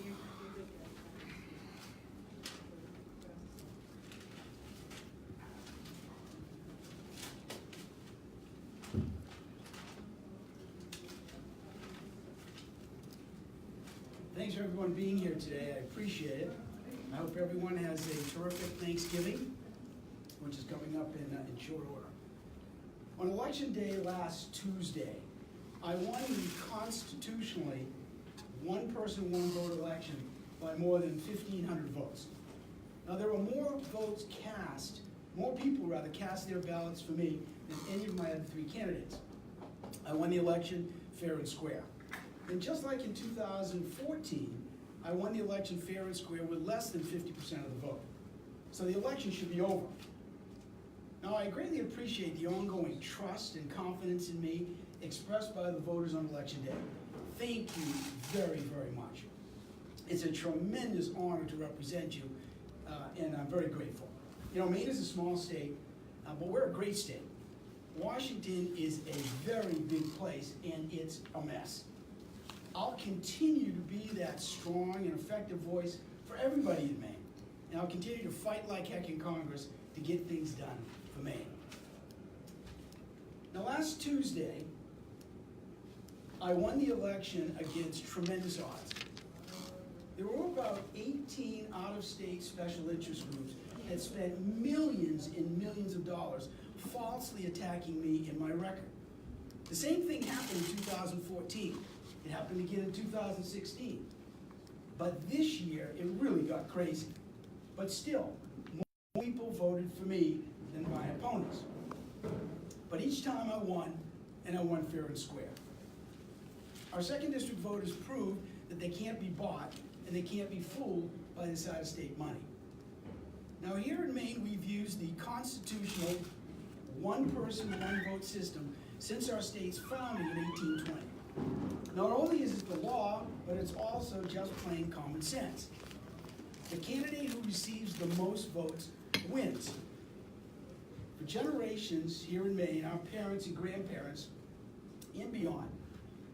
you're good there. Thanks for everyone being here today. I appreciate it. I hope everyone has a terrific Thanksgiving, which is coming up in short order. On Election Day last Tuesday, I won the constitutionally one person, one vote election by more than 1,500 votes. Now there were more people cast their ballots for me than any of my other three candidates. I won the election fair and square. And just like in 2014, I won the election fair and square with less than 50% of the vote. So the election should be over. Now, I greatly appreciate the ongoing trust and confidence in me expressed by the voters on Election Day. Thank you very, very much. It's a tremendous honor to represent you, and I'm very grateful. You know, Maine is a small state, but we're a great state. Washington is a very big place, and it's a mess. I'll continue to be that strong and effective voice for everybody in Maine, and I'll continue to fight like heck in Congress to get things done for Maine. Now, last Tuesday, I won the election against tremendous odds. There were about 18 out-of-state special interest groups that spent millions and millions of dollars falsely attacking me in my record. The same thing happened in 2014. It happened again in 2016. But this year, it really got crazy. But still, more people voted for me than my opponents. But each time I won, and I won fair and square. Our second district voters proved that they can't be bought and they can't be fooled by this out-of-state money. Now here in Maine, we've used the constitutional one-person, one-vote system since our state's founding in 1820. Not only is it the law, but it's also just plain common sense. The candidate who receives the most votes wins. For generations here in Maine, our parents and grandparents and beyond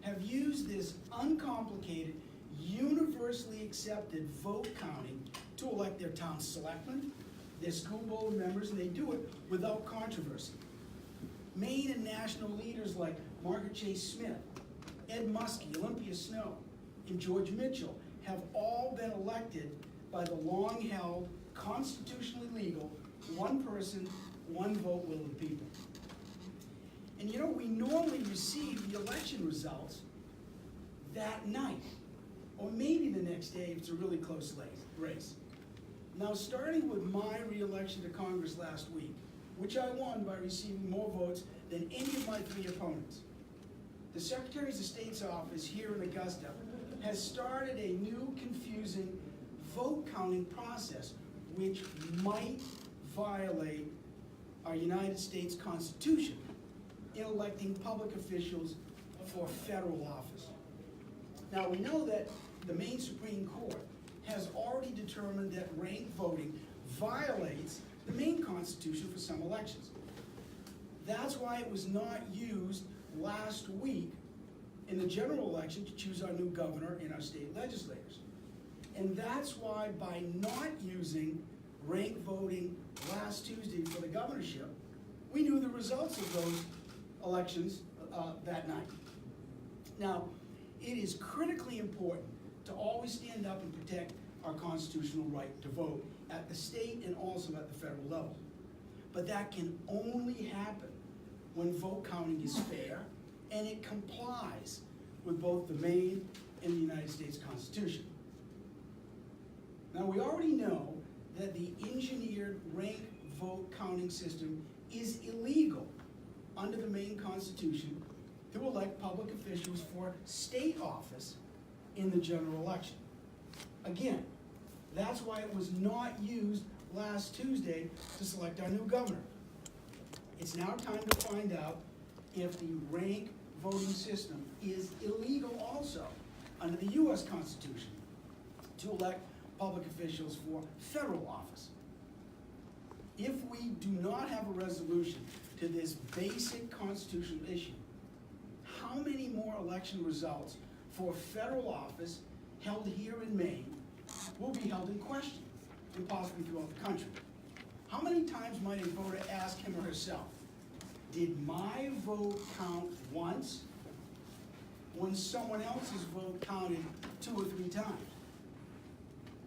have used this uncomplicated, universally accepted vote counting to elect their town selectmen, their school board members, and they do it without controversy. Maine and national leaders like Margaret Chase Smith, Ed Muskie, Olympia Snow, and George Mitchell have all been elected by the long-held, constitutionally legal, one person, one vote will of the people. And you know, we normally receive the election results that night, or maybe the next day if it's a really close race. Now, starting with my re-election to Congress last week, which I won by receiving more votes than any of my three opponents, the Secretary of State's office here in Augusta has started a new, confusing vote counting process which might violate our United States Constitution in electing public officials for federal office. Now, we know that the Maine Supreme Court has already determined that ranked voting violates the Maine Constitution for some elections. That's why it was not used last week in the general election to choose our new governor and our state legislators. And that's why by not using ranked voting last Tuesday for the governorship, we knew the results of those elections that night. Now, it is critically important to always stand up and protect our constitutional right to vote at the state and also at the federal level. But that can only happen when vote counting is fair and it complies with both the Maine and the United States Constitution. Now, we already know that the engineered ranked vote counting system is illegal under the Maine Constitution to elect public officials for state office in the general election. Again, that's why it was not used last Tuesday to select our new governor. It's now time to find out if the rank voting system is illegal also under the U.S. Constitution to elect public officials for federal office. If we do not have a resolution to this basic constitutional issue, how many more election results for federal office held here in Maine will be held in question, and possibly throughout the country. How many times might a voter ask him or herself, did my vote count once when someone else's vote counted 2 or 3 times?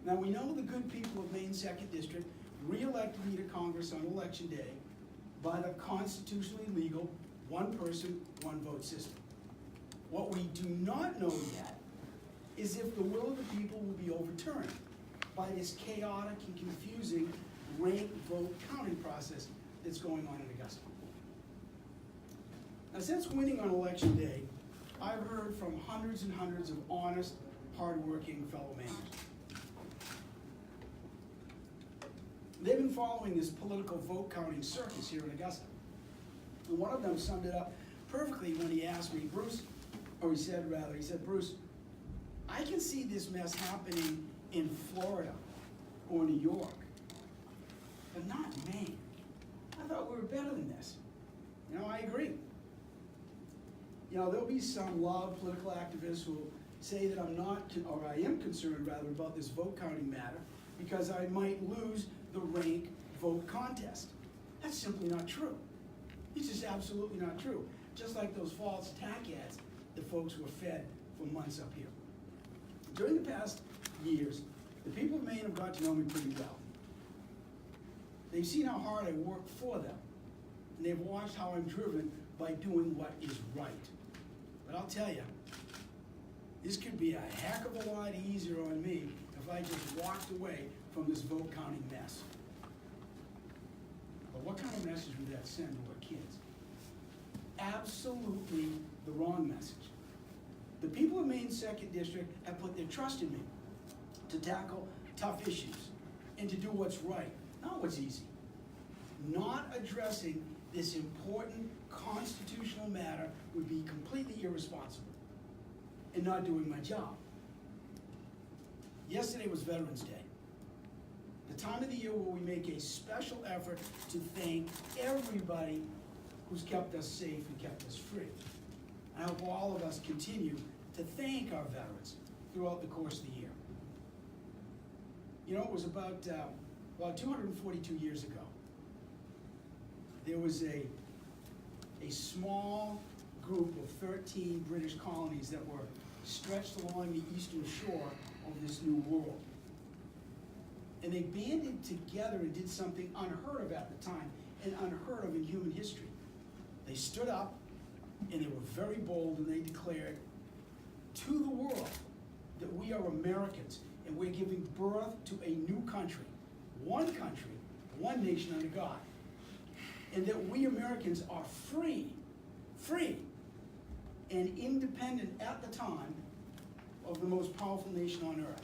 Now, we know the good people of Maine's 2nd District re-elected me to Congress on election day by the constitutionally legal one person, one vote system. What we do not know yet is if the will of the people will be overturned by this chaotic and confusing ranked vote counting process that's going on in Augusta. Now, since winning on election day, I've heard from hundreds and hundreds of honest, hardworking fellow Mainers. They've been following this political vote counting circus here in Augusta. And one of them summed it up perfectly when he asked me, Bruce, he said, Bruce, I can see this mess happening in Florida or New York, but not Maine. I thought we were better than this. I agree. There'll be some loud political activists who will say that I'm not, or I am concerned rather, about this vote counting matter because I might lose the rank vote contest. That's simply not true. It's just absolutely not true. Just like those false attack ads that folks were fed for months up here. During the past years, the people of Maine have got to know me pretty well. They've seen how hard I work for them, and they've watched how I'm driven by doing what is right. But I'll tell you, this could be a heck of a lot easier on me if I just walked away from this vote counting mess. But what kind of message would that send to our kids? Absolutely the wrong message. The people of Maine's 2nd District have put their trust in me to tackle tough issues and to do what's right, not what's easy. Not addressing this important constitutional matter would be completely irresponsible and not doing my job. Yesterday was Veterans Day, the time of the year where we make a special effort to thank everybody who's kept us safe and kept us free. I hope all of us continue to thank our veterans throughout the course of the year. It was about 242 years ago. There was a small group of 13 British colonies that were stretched along the eastern shore of this new world. And they banded together and did something unheard of at the time and unheard of in human history. They stood up and they were very bold and they declared to the world that we are Americans and we're giving birth to a new country, one nation under God. And that we Americans are free, and independent at the time of the most powerful nation on earth.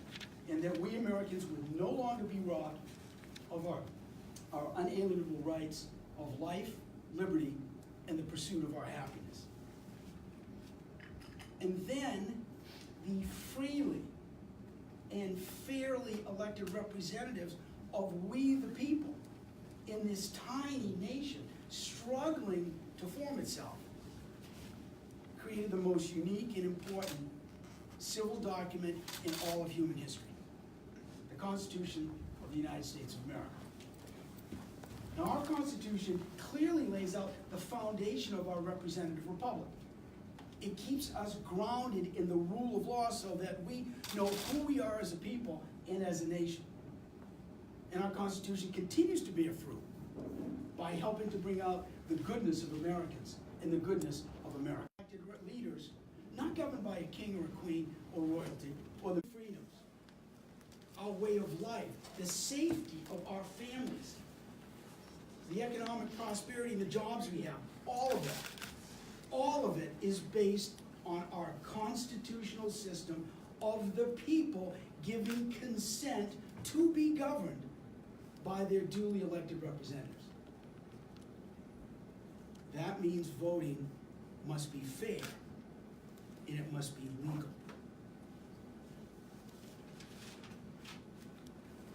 And that we Americans would no longer be robbed of our unalienable rights of life, liberty, and the pursuit of our happiness. And then the freely and fairly elected representatives of we the people in this tiny nation struggling to form itself created the most unique and important civil document in all of human history, the Constitution of the United States of America. Now, our Constitution clearly lays out the foundation of our representative republic. It keeps us grounded in the rule of law so that we know who we are as a people and as a nation. And our Constitution continues to bear fruit by helping to bring out the goodness of Americans and the goodness of America. Leaders, not governed by a king or a queen or royalty, or the freedoms, our way of life, the safety of our families, the economic prosperity and the jobs we have, all of it is based on our constitutional system of the people giving consent to be governed by their duly elected representatives. That means voting must be fair and it must be legal.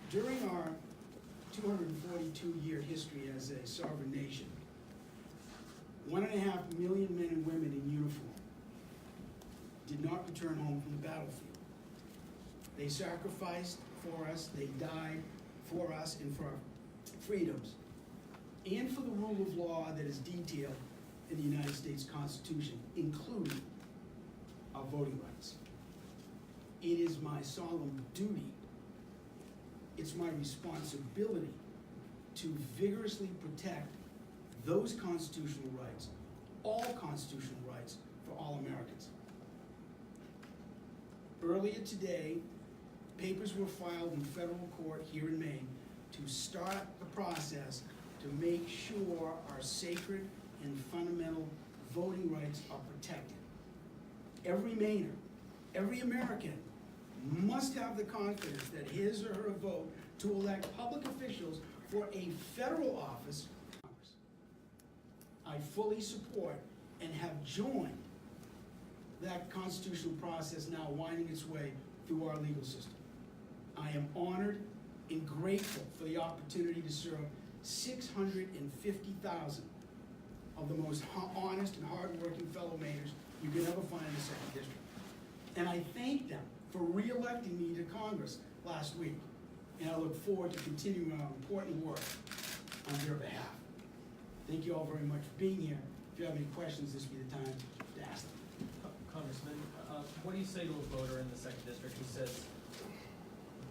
During our 242-year history as a sovereign nation, 1.5 million men and women in uniform did not return home from the battlefield. They sacrificed for us, they died for us and for our freedoms, and for the rule of law that is detailed in the United States Constitution, including our voting rights. It is my solemn duty, it's my responsibility to vigorously protect those constitutional rights, all constitutional rights for all Americans. Earlier today, papers were filed in federal court here in Maine to start the process to make sure our sacred and fundamental voting rights are protected. Every Mainer, every American must have the confidence that his or her vote to elect public officials for a federal office. I fully support and have joined that constitutional process now winding its way through our legal system. I am honored and grateful for the opportunity to serve 650,000 of the most honest and hardworking fellow Mainers you could ever find in the 2nd District. And I thank them for re-electing me to Congress last week. And I look forward to continuing our important work on their behalf. Thank you all very much for being here. If you have any questions, this will be the time to ask them. Congressman, what do you say to a voter in the 2nd District who says,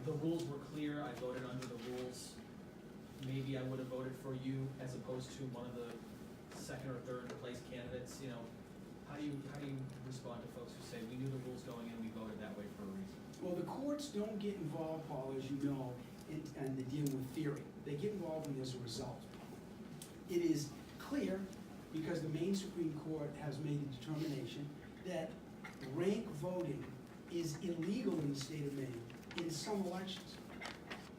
the rules were clear, I voted under the rules, maybe I would have voted for you as opposed to one of the 2nd or 3rd place candidates? You know, how do you respond to folks who say, we knew the rules going in, we voted that way for a reason? Well, the courts don't get involved, Paul, as you know, and they deal with theory. They get involved when there's a result. It is clear, because the Maine Supreme Court has made a determination that rank voting is illegal in the state of Maine in some elections.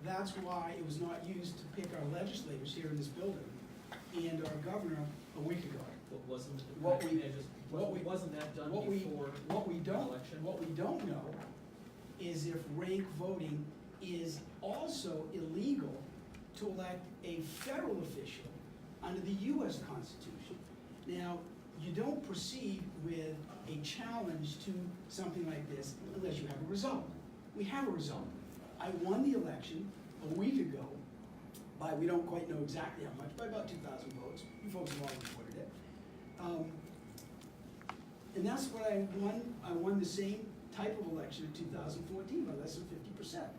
That's why it was not used to pick our legislators here in this building and our governor a week ago. Wasn't that done before the election? What we don't know is if rank voting is also illegal to elect a federal official under the U.S. Constitution. Now, you don't proceed with a challenge to something like this unless you have a result. We have a result. I won the election a week ago by, we don't quite know exactly how much, by about 2,000 votes. You folks have all reported it. And that's what I won. I won the same type of election in 2014 by less than 50%.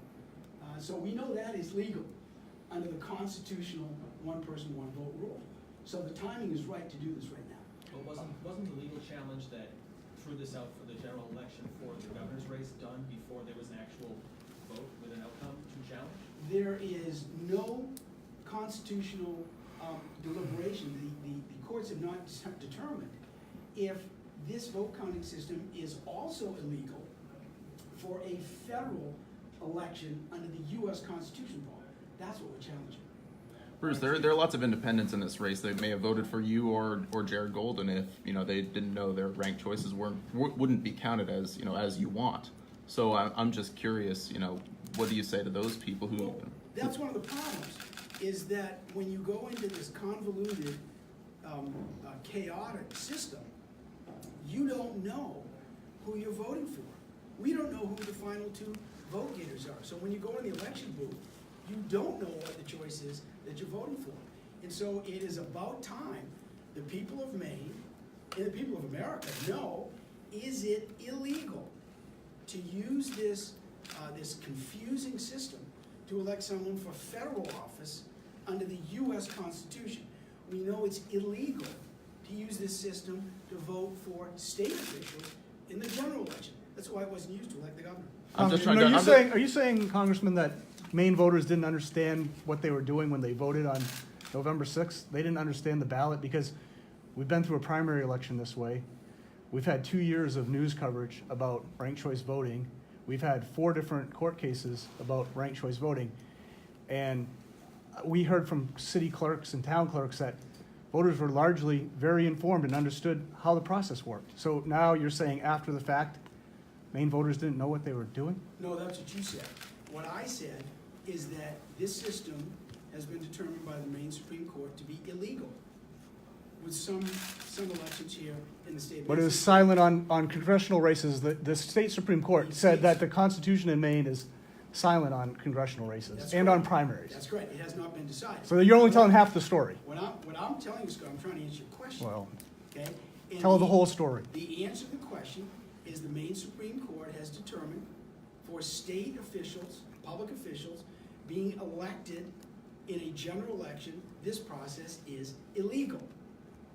So we know that is legal under the constitutional one-person, one-vote rule. So the timing is right to do this right now. But wasn't the legal challenge that threw this out for the general election for the governor's race done before there was an actual vote with an outcome to challenge? There is no constitutional deliberation. The courts have not determined if this vote counting system is also illegal for a federal election under the U.S. Constitution, Paul. That's what we're challenging. Bruce, there are lots of independents in this race that may have voted for you or Jared Golden if they didn't know their ranked choices wouldn't be counted as as you want. So I'm just curious, what do you say to those people who? Well, that's one of the problems, is that when you go into this convoluted, chaotic system, you don't know who you're voting for. We don't know who the final 2 vote getters are. So when you go in the election booth, you don't know what the choice is that you're voting for. And so it is about time the people of Maine and the people of America know, is it illegal to use this confusing system to elect someone for federal office under the U.S. Constitution? We know it's illegal to use this system to vote for state officials in the general election. That's why it wasn't used to elect the governor. I'm just trying Are you saying, Congressman, that Maine voters didn't understand what they were doing when they voted on November 6th? They didn't understand the ballot because we've been through a primary election this way. We've had 2 years of news coverage about ranked choice voting. We've had 4 different court cases about ranked choice voting. And we heard from city clerks and town clerks that voters were largely very informed and understood how the process worked. So now you're saying after the fact, Maine voters didn't know what they were doing? No, that's what you said. What I said is that this system has been determined by the Maine Supreme Court to be illegal. with some elections here in the state. But it was silent on congressional races. The state Supreme Court said that the Constitution in Maine is silent on congressional races That's and correct. on primaries. That's correct, it has not been decided. So you're only telling half the story. What I'm telling you, Scott, I'm trying to answer your question, Well, okay? And tell the whole story. The answer to the question is the Maine Supreme Court has determined for state officials, public officials, being elected in a general election, this process is illegal.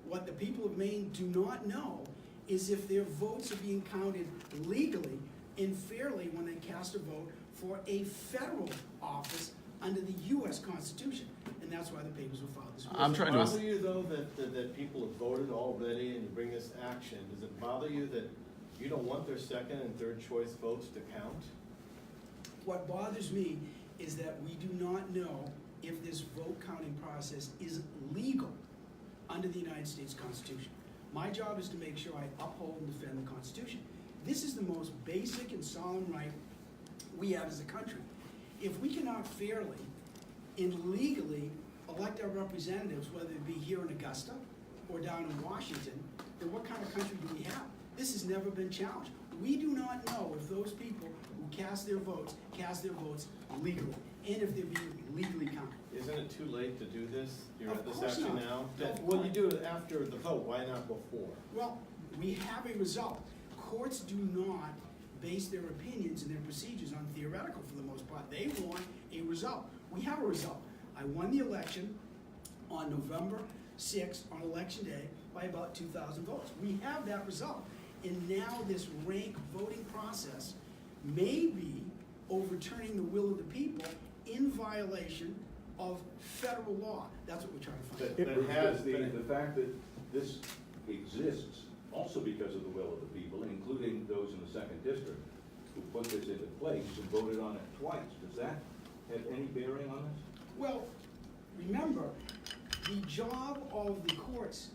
What the people of Maine do not know is if their votes are being counted legally and fairly when they cast a vote for a federal office under the U.S. Constitution. And that's why the papers were filed this week. I'm trying to. Does it bother you, though, that people have voted already and you bring this action? Does it bother you that you don't want their second and third choice votes to count? What bothers me is that we do not know if this vote counting process is legal under the United States Constitution. My job is to make sure I uphold and defend the Constitution. This is the most basic and solemn right we have as a country. If we cannot fairly and legally elect our representatives, whether it be here in Augusta or down in Washington, then what kind of country do we have? This has never been challenged. We do not know if those people who cast their votes legally, and if they're being legally counted. Isn't it too late to do this? You're Of at this course action not. now? Of Well, course. you do it after the vote, why not before? Well, we have a result. Courts do not base their opinions and their procedures on theoretical for the most part. They want a result. We have a result. I won the election on November 6th, on election day, by about 2,000 votes. We have that result. And now this rank voting process may be overturning the will of the people in violation of federal law. That's what we're trying to find. But it has The fact that this exists also because of the will of the people, including those in the second district who put this into place and voted on it twice. Does that have any bearing on this? Well, remember, the job of the courts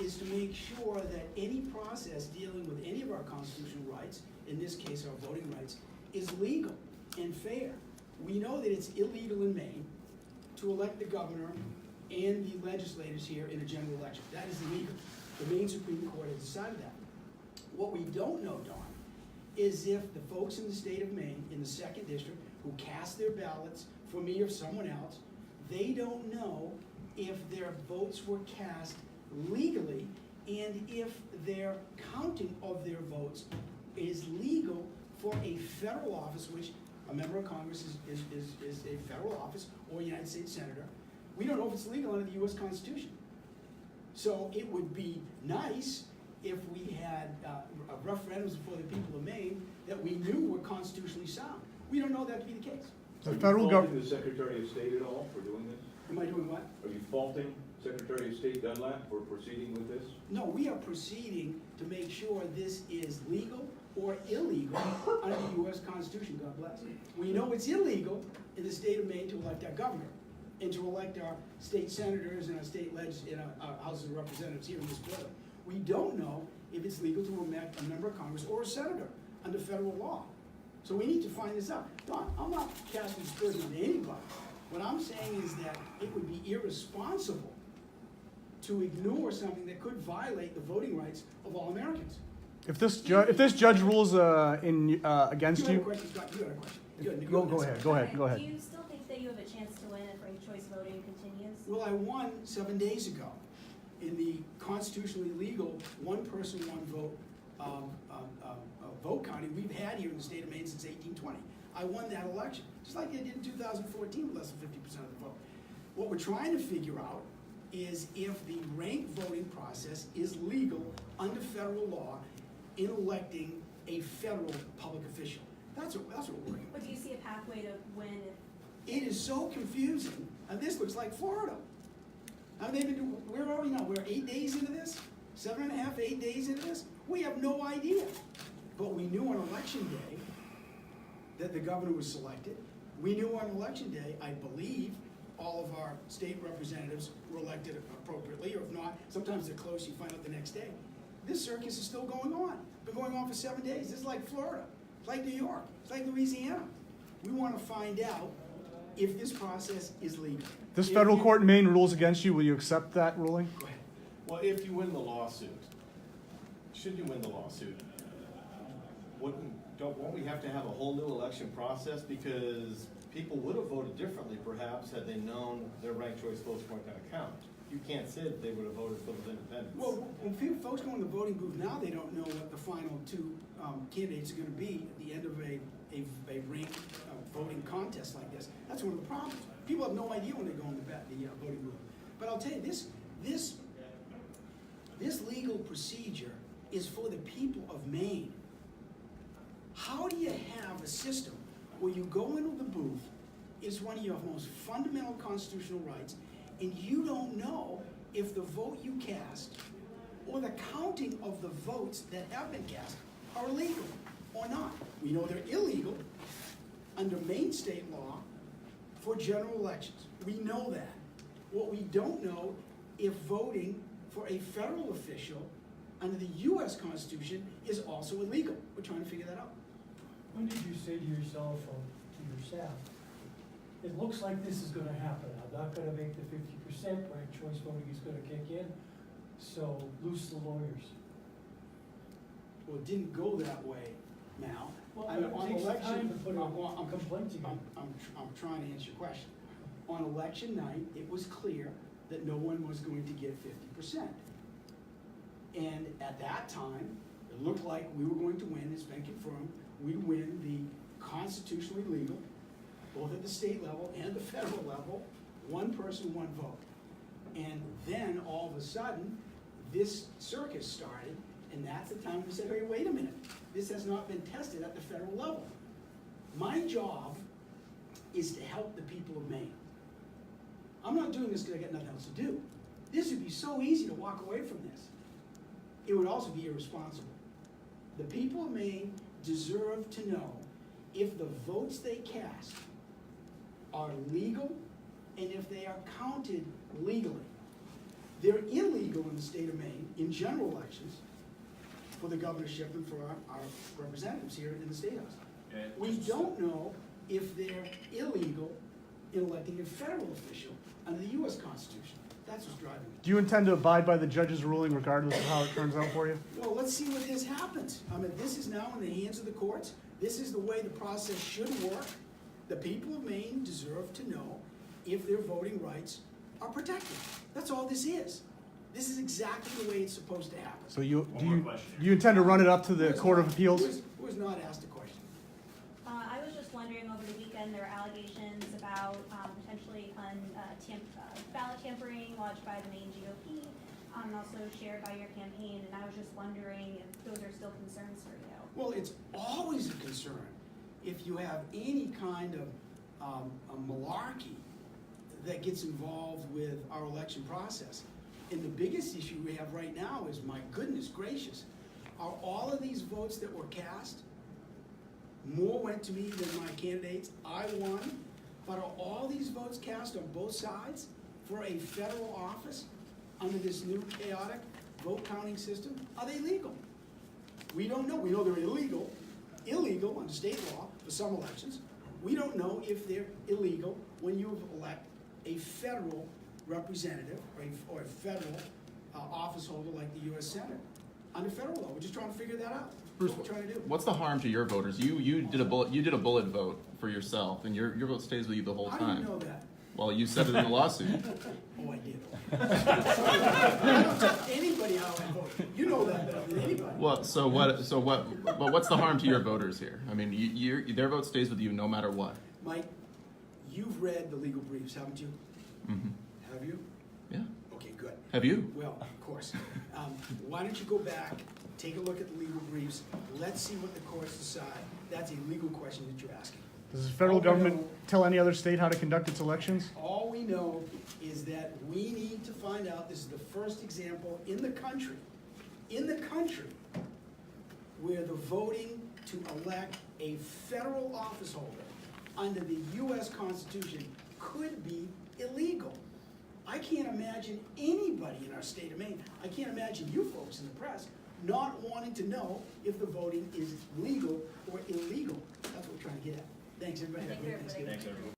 is to make sure that any process dealing with any of our constitutional rights, in this case our voting rights, is legal and fair. We know that it's illegal in Maine to elect the governor and the legislators here in a general election. That is illegal. The Maine Supreme Court has decided that. What we don't know, Don, is if the folks in the state of Maine, in the second district, who cast their ballots for me or someone else, they don't know if their votes were cast legally and if their counting of their votes is legal for a federal office, which a member of Congress is a federal office, or a United States Senator. We don't know if it's legal under the U.S. Constitution. So it would be nice if we had referendums before the people of Maine that we knew were constitutionally sound. We don't know that to be the case. The Are you federal faulting government. the Secretary of State at all for doing this? Am I doing what? Are you faulting Secretary of State Dunlap for proceeding with this? No, we are proceeding to make sure this is legal or illegal under the U.S. Constitution, God bless. We know it's illegal in the state of Maine to elect our governor and to elect our state senators and our state in our House of Representatives here in this building. We don't know if it's legal to elect a member of Congress or a senator under federal law. So we need to find this out. Don, I'm not casting aspersions on anybody. What I'm saying is that it would be irresponsible to ignore something that could violate the voting rights of all Americans. If this judge rules against You had a you, question, Scott, you had a question. You had- go ahead. Go Okay, ahead. Do you still think that you have a chance to win if ranked choice voting continues? Well, I won 7 days ago in the constitutionally legal one-person, one-vote vote counting we've had here in the state of Maine since 1820. I won that election, just like I did in 2014 with less than 50% of the vote. What we're trying to figure out is if the ranked voting process is legal under federal law in electing a federal public official. That's what we're working on. But do you see a pathway to win if? It is so confusing, and this looks like Florida. I mean, where are we now? We're 8 days into this? 7.5, 8 days into this? We have no idea. But we knew on election day that the governor was selected. We knew on election day, I believe, all of our state representatives were elected appropriately, or if not, sometimes they're close, you find out the next day. This circus is still going on. Been going on for 7 days. This is like Florida. It's like New York. It's like Louisiana. We want to find out if this process is legal. This If federal you- court in Maine rules against you. Will you accept that ruling? Go ahead. Well, if you win the lawsuit, should you win the lawsuit, won't we have to have a whole new election process? Because people would have voted differently perhaps had they known their ranked choice votes weren't gonna count. You can't say that they would have voted for those independents. Well, when folks go in the voting booth now, they don't know what the final two candidates are gonna be at the end of a ranked voting contest like this. That's one of the problems. People have no idea when they go in the voting booth. But I'll tell you, this legal procedure is for the people of Maine. How do you have a system where you go into the booth, it's one of your most fundamental constitutional rights, and you don't know if the vote you cast or the counting of the votes that have been cast are legal or not? We know they're illegal under Maine state law for general elections. We know that. What we don't know if voting for a federal official under the U.S. Constitution is also illegal. We're trying to figure that out. When did you say to yourself or to your staff, it looks like this is gonna happen, I'm not gonna make the 50%, ranked choice voting is gonna kick in, so loose the lawyers. Well, it didn't go that way, Mal. Well, I mean, it on takes election, time to put a I'm- complaint together. I'm trying to answer your question. On election night, it was clear that no one was going to get 50%. And at that time, it looked like we were going to win, it's been confirmed, we'd win the constitutionally legal, both at the state level and the federal level, one person, one vote. And then all of a sudden, this circus started, and that's the time we said, hey, wait a minute, this has not been tested at the federal level. My job is to help the people of Maine. I'm not doing this because I got nothing else to do. This would be so easy to walk away from this. It would also be irresponsible. The people of Maine deserve to know if the votes they cast are legal and if they are counted legally. They're illegal in the state of Maine in general elections for the governorship and for our representatives here in the State House. We don't know if they're illegal in electing a federal official under the U.S. Constitution. That's what's driving it. Do you intend to abide by the judge's ruling regardless of how it turns out for you? Well, let's see what this happens. I mean, this is now in the hands of the courts. This is the way the process should work. The people of Maine deserve to know if their voting rights are protected. That's all this is. This is exactly the way it's supposed to happen. So do you intend to run it up to the Court of Appeals? Who was not asked a question? I was just wondering, over the weekend, there were allegations about potentially ballot tampering lodged by the Maine GOP, and also shared by your campaign, and I was just wondering if those are still concerns for you. Well, it's always a concern if you have any kind of a malarkey that gets involved with our election process. And the biggest issue we have right now is, my goodness gracious, are all of these votes that were cast, more went to me than my candidates, I won, but are all these votes cast on both sides for a federal office under this new chaotic vote counting system? Are they legal? We don't know. We know they're illegal under state law for some elections. We don't know if they're illegal when you elect a federal representative or a federal office holder like the U.S. Senate under federal law. We're just trying to figure that out. Bruce, That's what we're trying to do. what's the harm to your voters? You did a bullet vote for yourself, and your vote stays with you the whole How time. do you know that? Well, you said it in the lawsuit. Oh, I did. I don't tell anybody how I vote. You know that better than anybody. Well, but what's the harm to your voters here? I mean, their vote stays with you no matter what. Mike, you've read the legal briefs, haven't you? Mm-hmm. Have you? Yeah. Okay, good. Have you? Well, of course. Why don't you go back, take a look at the legal briefs, let's see what the courts decide. That's a legal question that you're asking. Does the federal government tell any other state how to conduct its elections? All we know is that we need to find out, this is the first example in the country, where the voting to elect a federal office holder under the U.S. Constitution could be illegal. I can't imagine anybody in our state of Maine, I can't imagine you folks in the press, not wanting to know if the voting is legal or illegal. That's what we're trying to get at. Thanks, everybody. Have a great Thanksgiving.